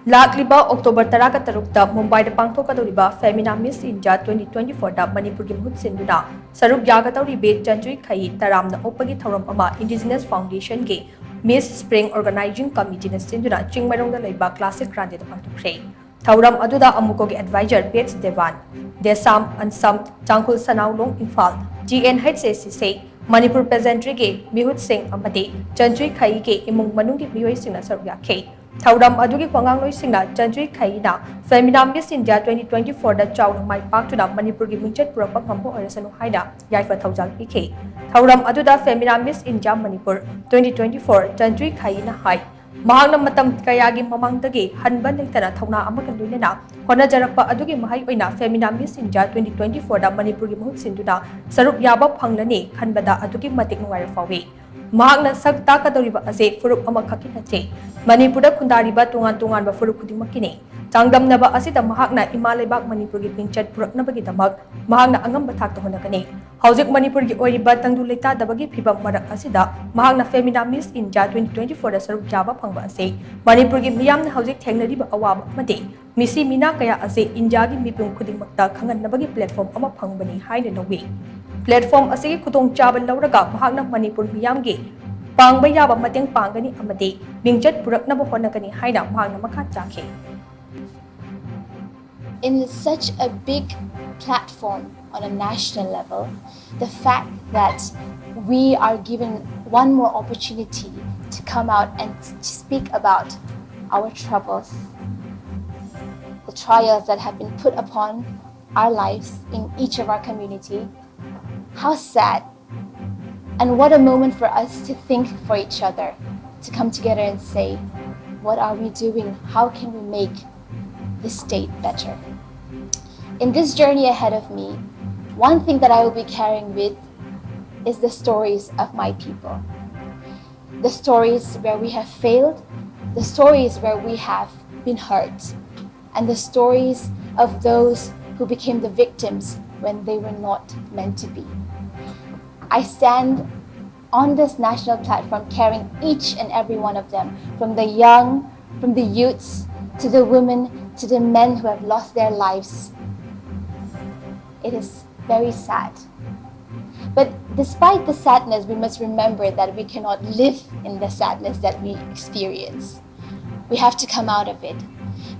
Lakliba October Tarakatarukta Mumbai the pangthokkadouriba Femina Miss India 2024 da Manipuri Mahut Sinduna Saruk Yagadouribi Chanchui Khayi Taramna okpagi thouram ama Indigeneous Foundation ge Miss Spring Organizing Committee na Sinduna Chingmeirongda leiba Classic Grande da pangthokkhre thouram aduda amukogi advisor Pets Devan Desam Ansam Changkul Sanaulong Infal GNHCC Manipur peasantry ge Mahut Singh amade Chanchui Khayi ge imung manunggi miyoi singna saruk yakhe thouram adugi kwangangloi singna Chanchui Khayi na Femina Miss India 2024 da chawna mai paktuna Manipur gi mingchat purakpa ngambo oirasanu haina yaifa thaujal pikhe thouram aduda Femina Miss India Manipur 2024 Chanchui Khayi na hai mahangna matam kayagi mamangdagi hanba leitana thauna amaga loinana honajarakpa adugi mahai oina Femina Miss India 2024 da Manipur gi mahut sinduna saruk yaba phanglani khanbada adugi matik nungai fawi mahangna sak takadoriba ase furup amakhaki nache Manipur da khundariba tungan ba furup khudingmakini changdamnaba asida mahakna imalebak Manipur gi pingchat puraknabagi damak mahakna angamba thakta honakani hojik Manipur gi oiriba tangdu leita dabagi phibam marak asida mahakna Femina Miss India 2024 da saruk jaba phangba ase Manipur gi miyamna hojik thengnariba awaba amade misi mina kaya ase India gi mipung khudingmakta khanganabagi platform ama phangbani haina nawi platform ase khudong chaba lauraga mahakna Manipur miyam gi pangba yaba mateng pangani amade mingchat puraknaba honakani haina mahakna makha chakhe. In such a big platform on a national level, the fact that we are given one more opportunity to come out and speak about our troubles, the trials that have been put upon our lives in each of our community, how sad. And what a moment for us to think for each other, to come together and say, what are we doing? How can we make this state better? In this journey ahead of me, one thing that I will be carrying with is the stories of my people. The stories where we have failed, the stories where we have been hurt, and the stories of those who became the victims when they were not meant to be. I stand on this national platform carrying each and every one of them, from the young, from the youths, to the women, to the men who have lost their lives. It is very sad. But despite the sadness, we must remember that we cannot live in the sadness that we experience. We have to come out of it.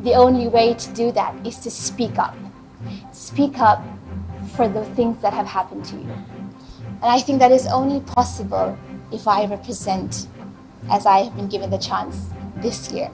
The only way to do that is to speak up. Speak up for the things that have happened to you. And I think that is only possible if I represent, as I have been given the chance this year.